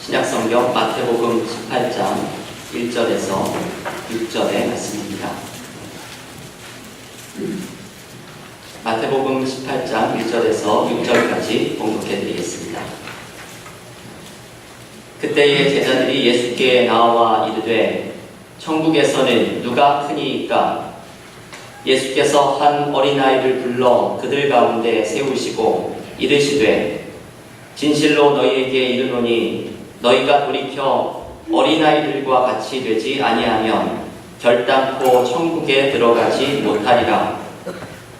신약성경 마태복음 18장 1절에서 6절의 말씀입니다. 마태복음 18장 1절에서 6절까지 봉독해드리겠습니다. 그때의 제자들이 예수께 나와 이르되 천국에서는 누가 크니이까? 예수께서 한 어린아이를 불러 그들 가운데 세우시고 이르시되 진실로 너희에게 이르노니 너희가 돌이켜 어린아이들과 같이 되지 아니하면 결단코 천국에 들어가지 못하리라.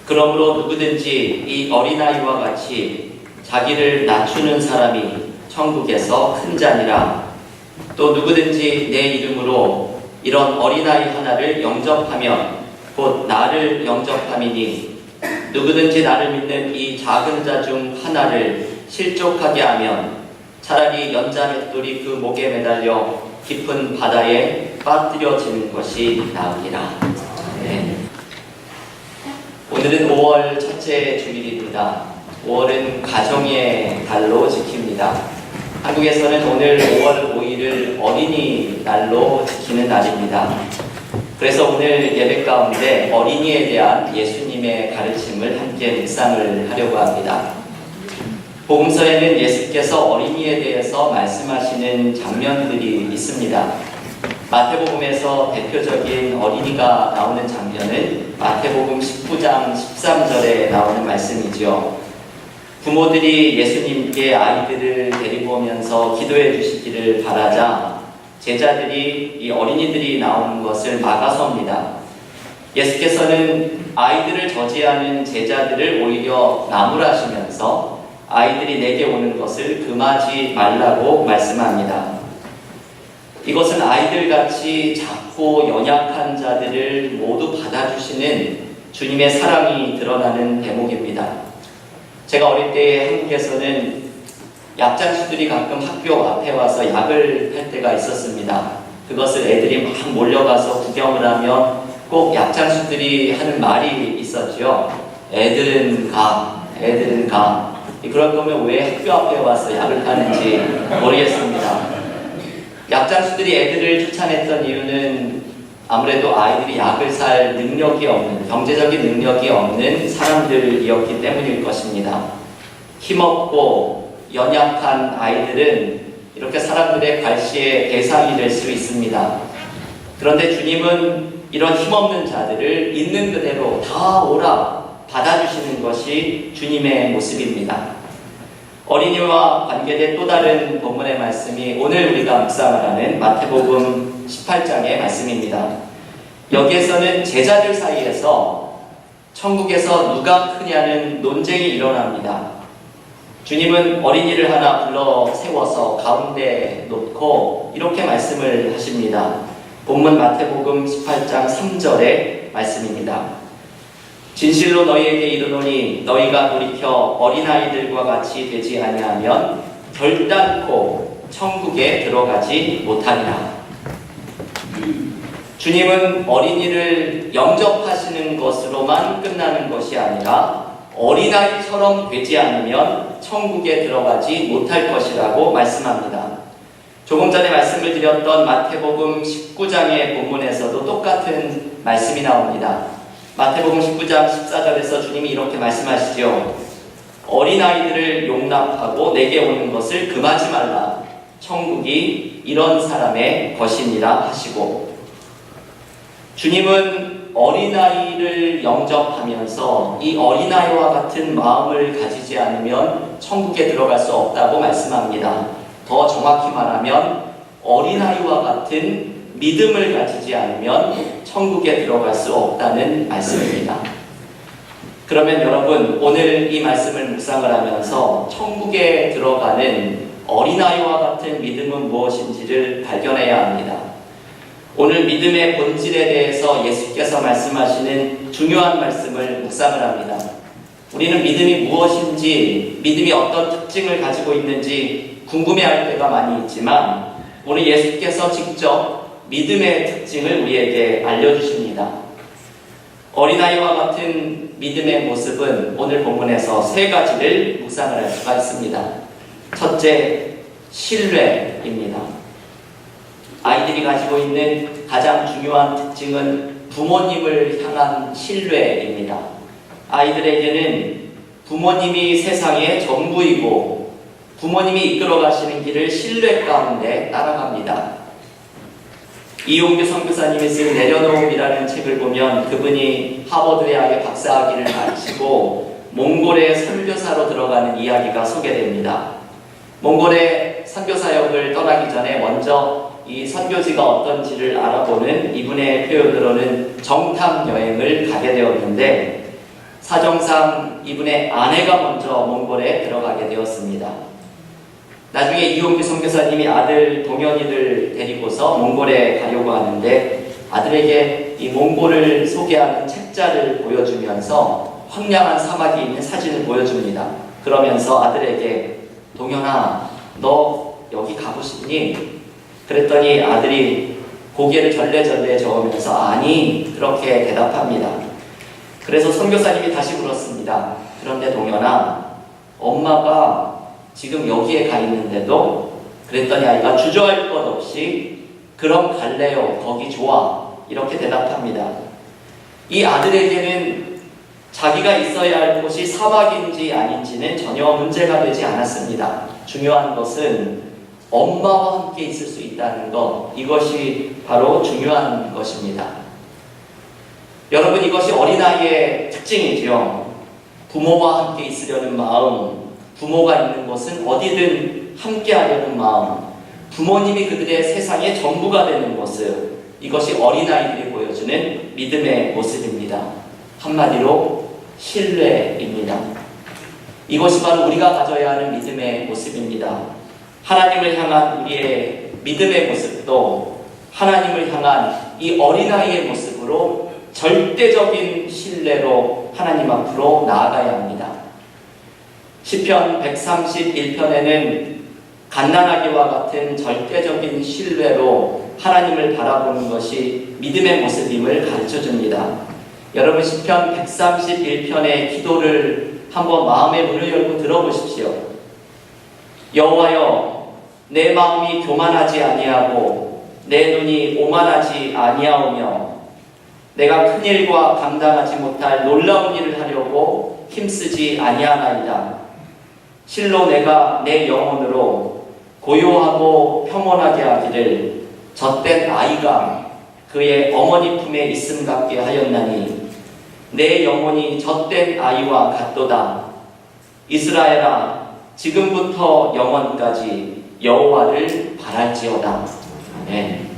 그러므로 누구든지 이 어린아이와 같이 자기를 낮추는 사람이 천국에서 큰 자니라. 또 누구든지 내 이름으로 이런 어린아이 하나를 영접하면 곧 나를 영접함이니 누구든지 나를 믿는 이 작은 자 중 하나를 실족하게 하면 차라리 연자 맷돌이 그 목에 매달려 깊은 바다에 빠뜨려지는 것이 나으리라. 네. 오늘은 5월 첫째 주일입니다. 5월은 가정의 달로 지킵니다. 한국에서는 오늘 5월 5일을 어린이날로 지키는 날입니다. 그래서 오늘 예배 가운데 어린이에 대한 예수님의 가르침을 함께 묵상을 하려고 합니다. 복음서에는 예수께서 어린이에 대해서 말씀하시는 장면들이 있습니다. 마태복음에서 대표적인 어린이가 나오는 장면은 마태복음 19장 13절에 나오는 말씀이죠. 부모들이 예수님께 아이들을 데리고 오면서 기도해 주시기를 바라자 제자들이 이 어린이들이 나오는 것을 막아섭니다. 예수께서는 아이들을 저지하는 제자들을 오히려 나무라시면서 아이들이 내게 오는 것을 금하지 말라고 말씀합니다. 이것은 아이들같이 작고 연약한 자들을 모두 받아주시는 주님의 사랑이 드러나는 대목입니다. 제가 어릴 때 한국에서는 약장수들이 가끔 학교 앞에 와서 약을 할 때가 있었습니다. 그것을 애들이 막 몰려가서 구경을 하면 꼭 약장수들이 하는 말이 있었죠. 애들은 가, 애들은 가. 그럴 거면 왜 학교 앞에 와서 약을 하는지 모르겠습니다. 약장수들이 애들을 쫓아냈던 이유는 아무래도 아이들이 약을 살 능력이 없는, 경제적인 능력이 없는 사람들이었기 때문일 것입니다. 힘없고 연약한 아이들은 이렇게 사람들의 관시의 대상이 될 수 있습니다. 그런데 주님은 이런 힘없는 자들을 있는 그대로 다 오라 받아주시는 것이 주님의 모습입니다. 어린이와 관계된 또 다른 본문의 말씀이 오늘 우리가 묵상을 하는 마태복음 18장의 말씀입니다. 여기에서는 제자들 사이에서 천국에서 누가 크냐는 논쟁이 일어납니다. 주님은 어린이를 하나 불러 세워서 가운데 놓고 이렇게 말씀을 하십니다. 본문 마태복음 18장 3절의 말씀입니다. 진실로 너희에게 이르노니 너희가 돌이켜 어린아이들과 같이 되지 아니하면 결단코 천국에 들어가지 못하리라. 주님은 어린이를 영접하시는 것으로만 끝나는 것이 아니라 어린아이처럼 되지 않으면 천국에 들어가지 못할 것이라고 말씀합니다. 조금 전에 말씀을 드렸던 마태복음 19장의 본문에서도 똑같은 말씀이 나옵니다. 마태복음 19장 14절에서 주님이 이렇게 말씀하시죠. 어린아이들을 용납하고 내게 오는 것을 금하지 말라. 천국이 이런 사람의 것이니라 하시고, 주님은 어린아이를 영접하면서 이 어린아이와 같은 마음을 가지지 않으면 천국에 들어갈 수 없다고 말씀합니다. 더 정확히 말하면 어린아이와 같은 믿음을 가지지 않으면 천국에 들어갈 수 없다는 말씀입니다. 그러면 여러분, 오늘 이 말씀을 묵상을 하면서 천국에 들어가는 어린아이와 같은 믿음은 무엇인지를 발견해야 합니다. 오늘 믿음의 본질에 대해서 예수께서 말씀하시는 중요한 말씀을 묵상을 합니다. 우리는 믿음이 무엇인지, 믿음이 어떤 특징을 가지고 있는지 궁금해할 때가 많이 있지만 오늘 예수께서 직접 믿음의 특징을 우리에게 알려주십니다. 어린아이와 같은 믿음의 모습은 오늘 본문에서 세 가지를 묵상을 할 수가 있습니다. 첫째, 신뢰입니다. 아이들이 가지고 있는 가장 중요한 특징은 부모님을 향한 신뢰입니다. 아이들에게는 부모님이 세상의 전부이고 부모님이 이끌어 가시는 길을 신뢰 가운데 따라갑니다. 이용규 선교사님이 쓴 내려놓음이라는 책을 보면 그분이 하버드 대학의 박사학위를 마치고 몽골에 선교사로 들어가는 이야기가 소개됩니다. 몽골의 선교사역을 떠나기 전에 먼저 이 선교지가 어떤지를 알아보는 이분의 표현으로는 정탐 여행을 가게 되었는데 사정상 이분의 아내가 먼저 몽골에 들어가게 되었습니다. 나중에 이용규 선교사님이 아들 동현이를 데리고서 몽골에 가려고 하는데 아들에게 이 몽골을 소개하는 책자를 보여주면서 황량한 사막이 있는 사진을 보여줍니다. 그러면서 아들에게 동현아, 너 여기 가고 싶니? 그랬더니 아들이 고개를 절레절레 저으면서 아니, 그렇게 대답합니다. 그래서 선교사님이 다시 물었습니다. 그런데 동현아, 엄마가 지금 여기에 가 있는데도? 그랬더니 아이가 주저할 것 없이 그럼 갈래요, 거기 좋아, 이렇게 대답합니다. 이 아들에게는 자기가 있어야 할 곳이 사막인지 아닌지는 전혀 문제가 되지 않았습니다. 중요한 것은 엄마와 함께 있을 수 있다는 것, 이것이 바로 중요한 것입니다. 여러분, 이것이 어린아이의 특징이죠. 부모와 함께 있으려는 마음, 부모가 있는 곳은 어디든 함께 하려는 마음, 부모님이 그들의 세상의 전부가 되는 모습, 이것이 어린아이들이 보여주는 믿음의 모습입니다. 한마디로 신뢰입니다. 이것이 바로 우리가 가져야 하는 믿음의 모습입니다. 하나님을 향한 우리의 믿음의 모습도 하나님을 향한 이 어린아이의 모습으로 절대적인 신뢰로 하나님 앞으로 나아가야 합니다. 시편 131편에는 갓난아기와 같은 절대적인 신뢰로 하나님을 바라보는 것이 믿음의 모습임을 가르쳐줍니다. 여러분, 시편 131편의 기도를 한번 마음의 문을 열고 들어보십시오. 여호와여, 내 마음이 교만하지 아니하고 내 눈이 오만하지 아니하오며 내가 큰 일과 감당하지 못할 놀라운 일을 하려고 힘쓰지 아니하나이다. 실로 내가 내 영혼으로 고요하고 평온하게 하기를 젖된 아이가 그의 어머니 품에 있음 같게 하였나니 내 영혼이 젖된 아이와 같도다. 이스라엘아, 지금부터 영원까지 여호와를 바랄지어다. 아멘.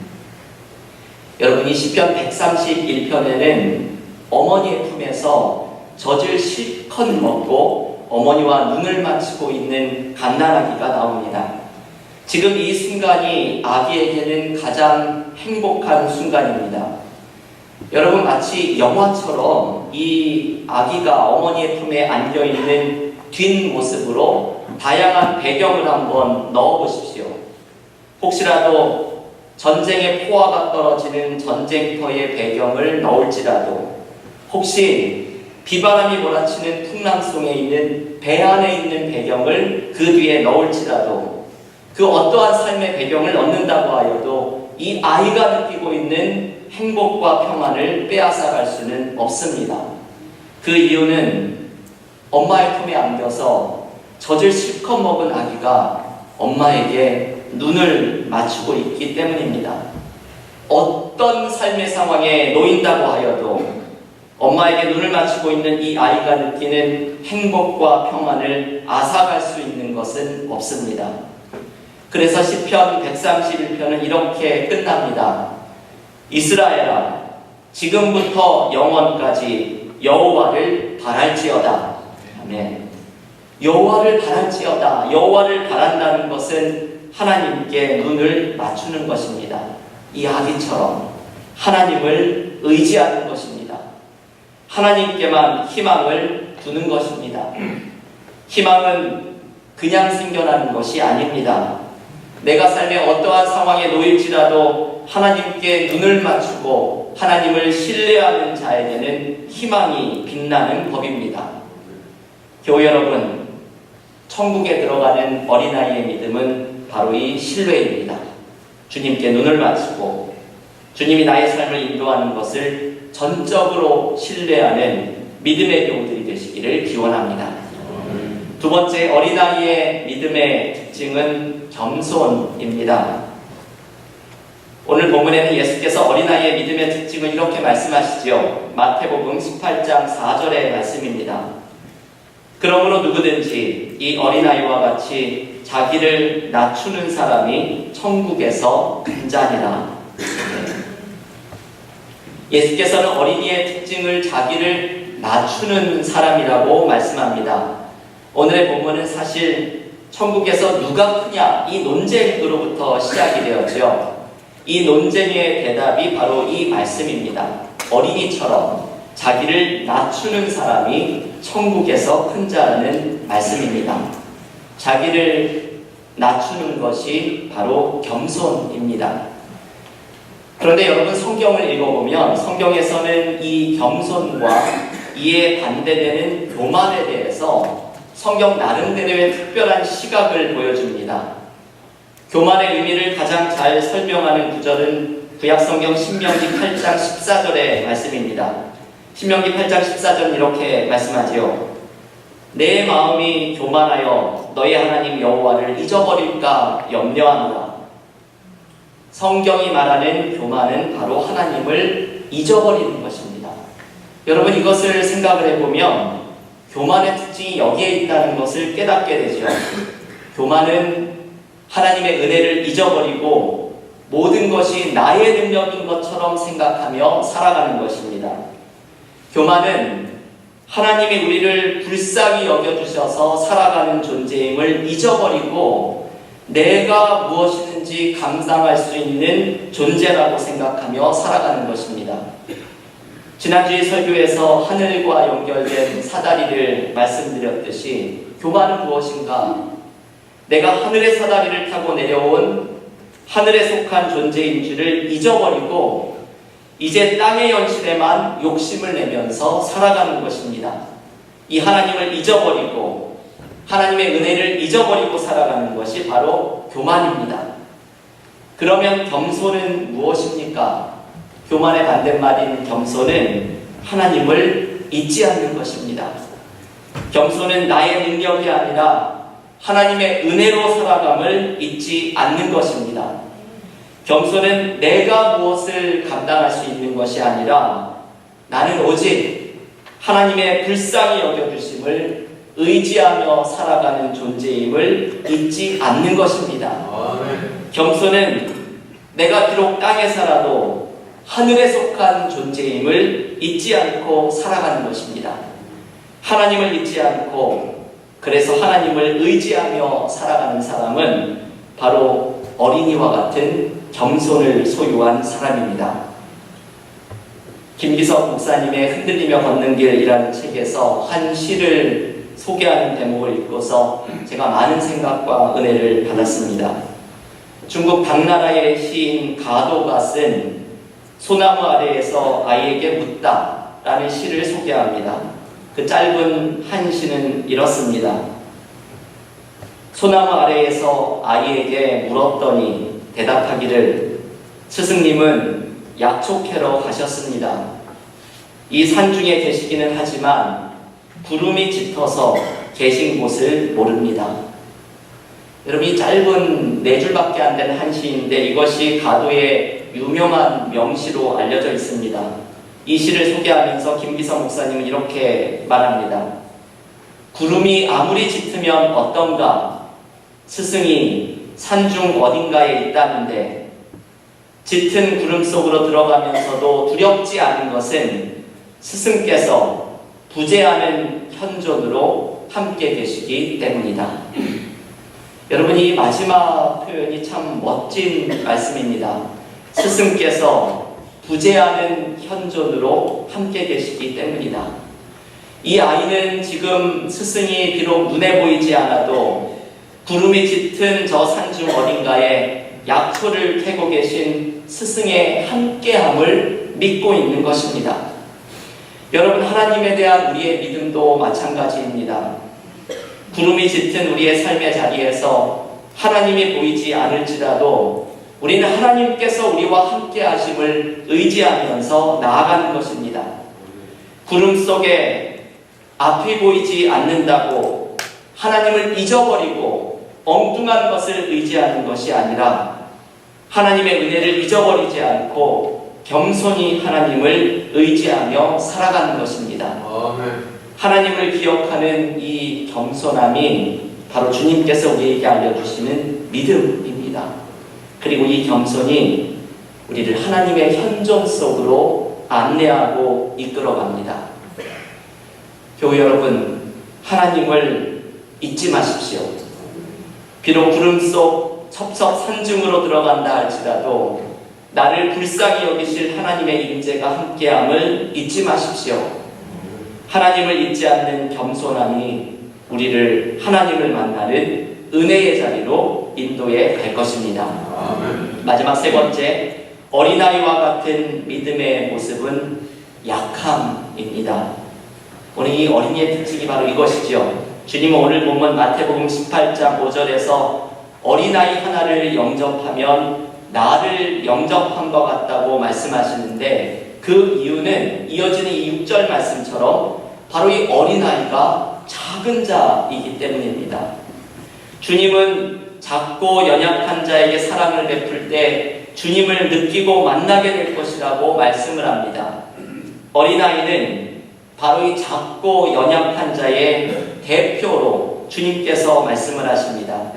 여러분, 이 시편 131편에는 어머니의 품에서 젖을 실컷 먹고 어머니와 눈을 맞추고 있는 갓난아기가 나옵니다. 지금 이 순간이 아기에게는 가장 행복한 순간입니다. 여러분, 마치 영화처럼 이 아기가 어머니의 품에 안겨있는 뒷모습으로 다양한 배경을 한번 넣어보십시오. 혹시라도 전쟁의 포화가 떨어지는 전쟁터의 배경을 넣을지라도, 혹시 비바람이 몰아치는 풍랑송에 있는 배 안에 있는 배경을 그 뒤에 넣을지라도, 그 어떠한 삶의 배경을 넣는다고 하여도 이 아이가 느끼고 있는 행복과 평안을 빼앗아갈 수는 없습니다. 그 이유는 엄마의 품에 안겨서 젖을 실컷 먹은 아기가 엄마에게 눈을 맞추고 있기 때문입니다. 어떤 삶의 상황에 놓인다고 하여도 엄마에게 눈을 맞추고 있는 이 아이가 느끼는 행복과 평안을 앗아갈 수 있는 것은 없습니다. 그래서 시편 131편은 이렇게 끝납니다. 이스라엘아, 지금부터 영원까지 여호와를 바랄지어다. 아멘. 여호와를 바랄지어다. 여호와를 바란다는 것은 하나님께 눈을 맞추는 것입니다. 이 아기처럼 하나님을 의지하는 것입니다. 하나님께만 희망을 두는 것입니다. 희망은 그냥 생겨나는 것이 아닙니다. 내가 삶의 어떠한 상황에 놓일지라도 하나님께 눈을 맞추고 하나님을 신뢰하는 자에게는 희망이 빛나는 법입니다. 교회 여러분, 천국에 들어가는 어린아이의 믿음은 바로 이 신뢰입니다. 주님께 눈을 맞추고 주님이 나의 삶을 인도하는 것을 전적으로 신뢰하는 믿음의 교우들이 되시기를 기원합니다. 두 번째, 어린아이의 믿음의 특징은 겸손입니다. 오늘 본문에는 예수께서 어린아이의 믿음의 특징을 이렇게 말씀하시지요. 마태복음 18장 4절의 말씀입니다. 그러므로 누구든지 이 어린아이와 같이 자기를 낮추는 사람이 천국에서 큰 자니라. 예수께서는 어린이의 특징을 자기를 낮추는 사람이라고 말씀합니다. 오늘의 본문은 사실 천국에서 누가 크냐 이 논쟁으로부터 시작이 되었죠. 이 논쟁의 대답이 바로 이 말씀입니다. 어린이처럼 자기를 낮추는 사람이 천국에서 큰 자라는 말씀입니다. 자기를 낮추는 것이 바로 겸손입니다. 그런데 여러분, 성경을 읽어보면 성경에서는 이 겸손과 이에 반대되는 교만에 대해서 성경 나름대로의 특별한 시각을 보여줍니다. 교만의 의미를 가장 잘 설명하는 구절은 구약성경 신명기 8장 14절의 말씀입니다. 신명기 8장 14절 이렇게 말씀하지요. 내 마음이 교만하여 너희 하나님 여호와를 잊어버릴까 염려하노라. 성경이 말하는 교만은 바로 하나님을 잊어버리는 것입니다. 여러분, 이것을 생각을 해보면 교만의 특징이 여기에 있다는 것을 깨닫게 되죠. 교만은 하나님의 은혜를 잊어버리고 모든 것이 나의 능력인 것처럼 생각하며 살아가는 것입니다. 교만은 하나님이 우리를 불쌍히 여겨주셔서 살아가는 존재임을 잊어버리고 내가 무엇이든지 감당할 수 있는 존재라고 생각하며 살아가는 것입니다. 지난주에 설교에서 하늘과 연결된 사다리를 말씀드렸듯이 교만은 무엇인가? 내가 하늘의 사다리를 타고 내려온 하늘에 속한 존재인 줄을 잊어버리고 이제 땅의 현실에만 욕심을 내면서 살아가는 것입니다. 이 하나님을 잊어버리고 하나님의 은혜를 잊어버리고 살아가는 것이 바로 교만입니다. 그러면 겸손은 무엇입니까? 교만의 반대말인 겸손은 하나님을 잊지 않는 것입니다. 겸손은 나의 능력이 아니라 하나님의 은혜로 살아감을 잊지 않는 것입니다. 겸손은 내가 무엇을 감당할 수 있는 것이 아니라 나는 오직 하나님의 불쌍히 여겨주심을 의지하며 살아가는 존재임을 잊지 않는 것입니다. 겸손은 내가 비록 땅에 살아도 하늘에 속한 존재임을 잊지 않고 살아가는 것입니다. 하나님을 잊지 않고 그래서 하나님을 의지하며 살아가는 사람은 바로 어린이와 같은 겸손을 소유한 사람입니다. 김기석 목사님의 흔들리며 걷는 길이라는 책에서 한 시를 소개하는 대목을 읽고서 제가 많은 생각과 은혜를 받았습니다. 중국 당나라의 시인 가도가 쓴 소나무 아래에서 아이에게 묻다 라는 시를 소개합니다. 그 짧은 한 시는 이렇습니다. 소나무 아래에서 아이에게 물었더니 대답하기를 스승님은 약초캐러 가셨습니다. 이 산중에 계시기는 하지만 구름이 짙어서 계신 곳을 모릅니다. 여러분, 이 짧은 4줄밖에 안 되는 한 시인데 이것이 가도의 유명한 명시로 알려져 있습니다. 이 시를 소개하면서 김기성 목사님은 이렇게 말합니다. 구름이 아무리 짙으면 어떤가? 스승이 산중 어딘가에 있다는데 짙은 구름 속으로 들어가면서도 두렵지 않은 것은 스승께서 부재하는 현존으로 함께 계시기 때문이다. 여러분, 이 마지막 표현이 참 멋진 말씀입니다. 스승께서 부재하는 현존으로 함께 계시기 때문이다. 이 아이는 지금 스승이 비록 눈에 보이지 않아도 구름이 짙은 저 산중 어딘가에 약초를 캐고 계신 스승의 함께함을 믿고 있는 것입니다. 여러분, 하나님에 대한 우리의 믿음도 마찬가지입니다. 구름이 짙은 우리의 삶의 자리에서 하나님이 보이지 않을지라도 우리는 하나님께서 우리와 함께 하심을 의지하면서 나아가는 것입니다. 구름 속에 앞이 보이지 않는다고 하나님을 잊어버리고 엉뚱한 것을 의지하는 것이 아니라 하나님의 은혜를 잊어버리지 않고 겸손히 하나님을 의지하며 살아가는 것입니다. 하나님을 기억하는 이 겸손함이 바로 주님께서 우리에게 알려주시는 믿음입니다. 그리고 이 겸손이 우리를 하나님의 현존 속으로 안내하고 이끌어갑니다. 교회 여러분, 하나님을 잊지 마십시오. 비록 구름 속 첩첩산중으로 들어간다 할지라도 나를 불쌍히 여기실 하나님의 임재가 함께함을 잊지 마십시오. 하나님을 잊지 않는 겸손함이 우리를 하나님을 만나는 은혜의 자리로 인도해 갈 것입니다. 아멘. 마지막 세 번째, 어린아이와 같은 믿음의 모습은 약함입니다. 오늘 이 어린이의 특징이 바로 이것이죠. 주님은 오늘 본문 마태복음 18장 5절에서 어린아이 하나를 영접하면 나를 영접한 것 같다고 말씀하시는데, 그 이유는 이어지는 이 6절 말씀처럼 바로 이 어린아이가 작은 자이기 때문입니다. 주님은 작고 연약한 자에게 사랑을 베풀 때 주님을 느끼고 만나게 될 것이라고 말씀을 합니다. 어린아이는 바로 이 작고 연약한 자의 대표로 주님께서 말씀을 하십니다.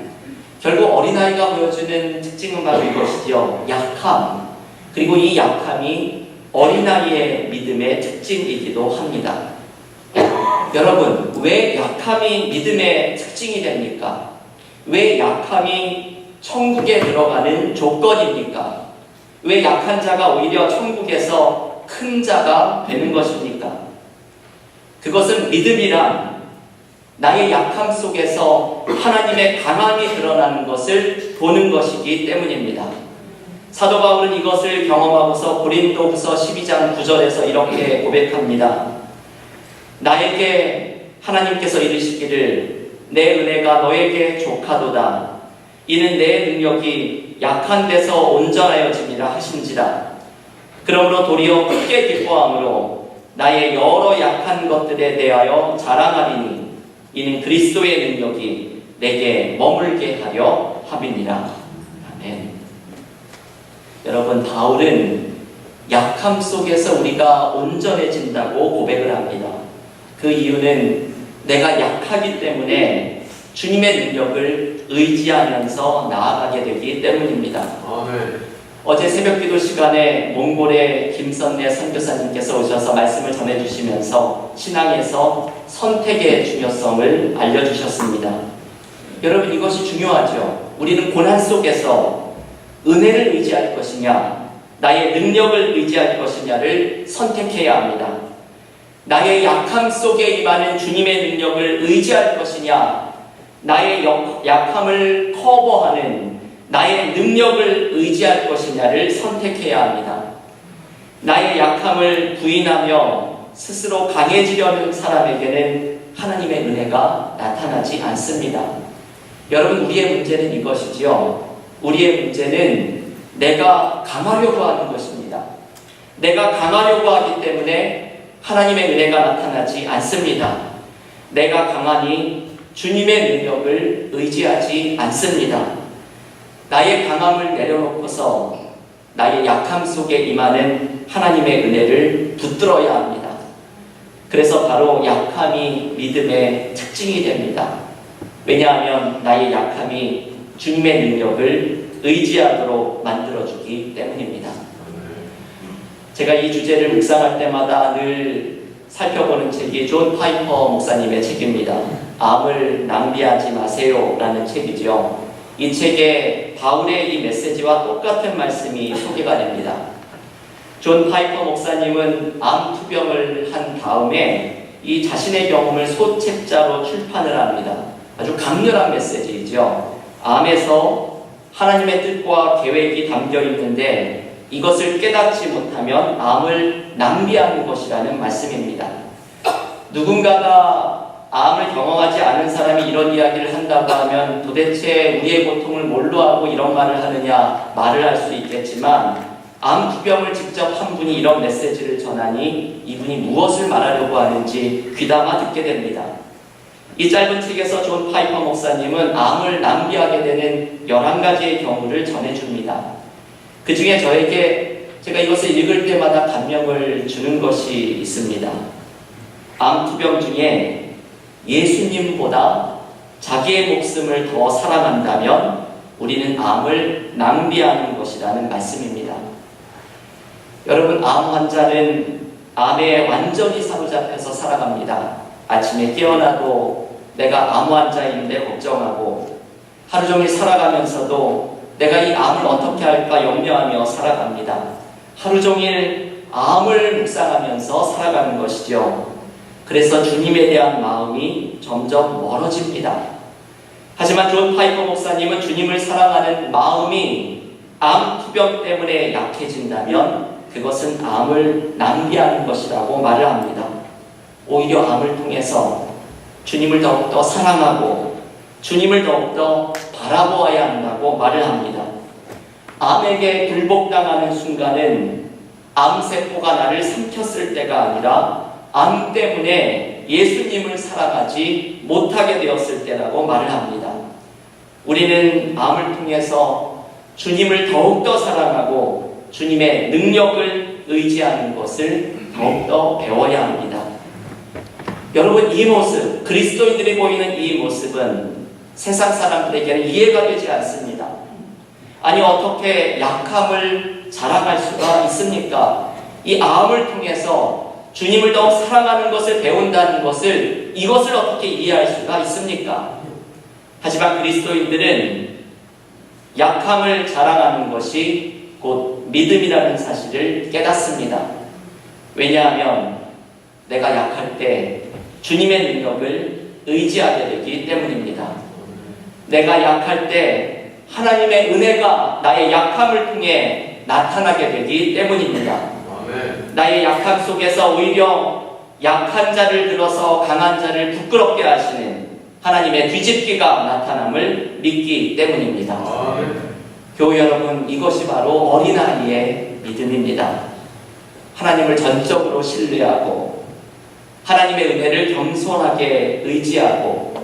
결국 어린아이가 보여주는 특징은 바로 이것이죠. 약함. 그리고 이 약함이 어린아이의 믿음의 특징이기도 합니다. 여러분, 왜 약함이 믿음의 특징이 됩니까? 왜 약함이 천국에 들어가는 조건입니까? 왜 약한 자가 오히려 천국에서 큰 자가 되는 것입니까? 그것은 믿음이란 나의 약함 속에서 하나님의 강함이 드러나는 것을 보는 것이기 때문입니다. 사도 바울은 이것을 경험하고서 고린도후서 12장 9절에서 이렇게 고백합니다. 나에게 하나님께서 이르시기를 내 은혜가 너에게 족하도다. 이는 내 능력이 약한 데서 온전하여짐이라 하신지라. 그러므로 도리어 크게 기뻐함으로 나의 여러 약한 것들에 대하여 자랑하리니 이는 그리스도의 능력이 내게 머물게 하려 함이니라. 아멘. 여러분, 바울은 약함 속에서 우리가 온전해진다고 고백을 합니다. 그 이유는 내가 약하기 때문에 주님의 능력을 의지하면서 나아가게 되기 때문입니다. 아멘. 어제 새벽기도 시간에 몽골의 김선래 선교사님께서 오셔서 말씀을 전해주시면서 신앙에서 선택의 중요성을 알려주셨습니다. 여러분, 이것이 중요하죠. 우리는 고난 속에서 은혜를 의지할 것이냐, 나의 능력을 의지할 것이냐를 선택해야 합니다. 나의 약함 속에 임하는 주님의 능력을 의지할 것이냐, 나의 약함을 커버하는 나의 능력을 의지할 것이냐를 선택해야 합니다. 나의 약함을 부인하며 스스로 강해지려는 사람에게는 하나님의 은혜가 나타나지 않습니다. 여러분, 우리의 문제는 이것이지요. 우리의 문제는 내가 강하려고 하는 것입니다. 내가 강하려고 하기 때문에 하나님의 은혜가 나타나지 않습니다. 내가 강하니 주님의 능력을 의지하지 않습니다. 나의 강함을 내려놓고서 나의 약함 속에 임하는 하나님의 은혜를 붙들어야 합니다. 그래서 바로 약함이 믿음의 특징이 됩니다. 왜냐하면 나의 약함이 주님의 능력을 의지하도록 만들어주기 때문입니다. 제가 이 주제를 묵상할 때마다 늘 살펴보는 책이 존 파이퍼 목사님의 책입니다. 암을 낭비하지 마세요 라는 책이죠. 이 책에 바울의 이 메시지와 똑같은 말씀이 소개가 됩니다. 존 파이퍼 목사님은 암 투병을 한 다음에 이 자신의 경험을 소책자로 출판을 합니다. 아주 강렬한 메시지이죠. 암에서 하나님의 뜻과 계획이 담겨 있는데 이것을 깨닫지 못하면 암을 낭비하는 것이라는 말씀입니다. 누군가가 암을 경험하지 않은 사람이 이런 이야기를 한다고 하면 도대체 우리의 고통을 뭘로 하고 이런 말을 하느냐 말을 할 수 있겠지만, 암 투병을 직접 한 분이 이런 메시지를 전하니 이분이 무엇을 말하려고 하는지 귀담아 듣게 됩니다. 이 짧은 책에서 존 파이퍼 목사님은 암을 낭비하게 되는 11가지의 경우를 전해줍니다. 그 중에 제가 이것을 읽을 때마다 감명을 주는 것이 있습니다. 암 투병 중에 예수님보다 자기의 목숨을 더 사랑한다면 우리는 암을 낭비하는 것이라는 말씀입니다. 여러분, 암 환자는 암에 완전히 사로잡혀서 살아갑니다. 아침에 깨어나도 내가 암 환자인데 걱정하고, 하루 종일 살아가면서도 내가 이 암을 어떻게 할까 염려하며 살아갑니다. 하루 종일 암을 묵상하면서 살아가는 것이죠. 그래서 주님에 대한 마음이 점점 멀어집니다. 하지만 존 파이퍼 목사님은 주님을 사랑하는 마음이 암 투병 때문에 약해진다면 그것은 암을 낭비하는 것이라고 말을 합니다. 오히려 암을 통해서 주님을 더욱더 사랑하고 주님을 더욱더 바라보아야 한다고 말을 합니다. 암에게 굴복당하는 순간은 암세포가 나를 삼켰을 때가 아니라 암 때문에 예수님을 살아가지 못하게 되었을 때라고 말을 합니다. 우리는 암을 통해서 주님을 더욱더 사랑하고 주님의 능력을 의지하는 것을 더욱더 배워야 합니다. 여러분, 이 모습, 그리스도인들이 보이는 이 모습은 세상 사람들에게는 이해가 되지 않습니다. 아니, 어떻게 약함을 자랑할 수가 있습니까? 이 암을 통해서 주님을 더욱 사랑하는 것을 배운다는 것을, 이것을 어떻게 이해할 수가 있습니까? 하지만 그리스도인들은 약함을 자랑하는 것이 곧 믿음이라는 사실을 깨닫습니다. 왜냐하면 내가 약할 때 주님의 능력을 의지하게 되기 때문입니다. 내가 약할 때 하나님의 은혜가 나의 약함을 통해 나타나게 되기 때문입니다. 나의 약함 속에서 오히려 약한 자를 들어서 강한 자를 부끄럽게 하시는 하나님의 뒤집기가 나타남을 믿기 때문입니다. 교우 여러분, 이것이 바로 어린아이의 믿음입니다. 하나님을 전적으로 신뢰하고 하나님의 은혜를 겸손하게 의지하고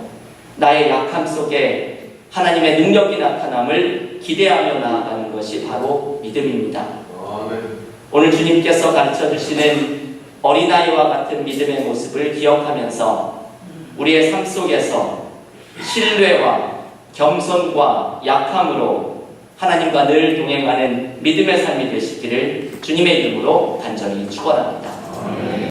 나의 약함 속에 하나님의 능력이 나타남을 기대하며 나아가는 것이 바로 믿음입니다. 오늘 주님께서 가르쳐 주시는 어린아이와 같은 믿음의 모습을 기억하면서 우리의 삶 속에서 신뢰와 겸손과 약함으로 하나님과 늘 동행하는 믿음의 삶이 되시기를 주님의 이름으로 간절히 축원합니다.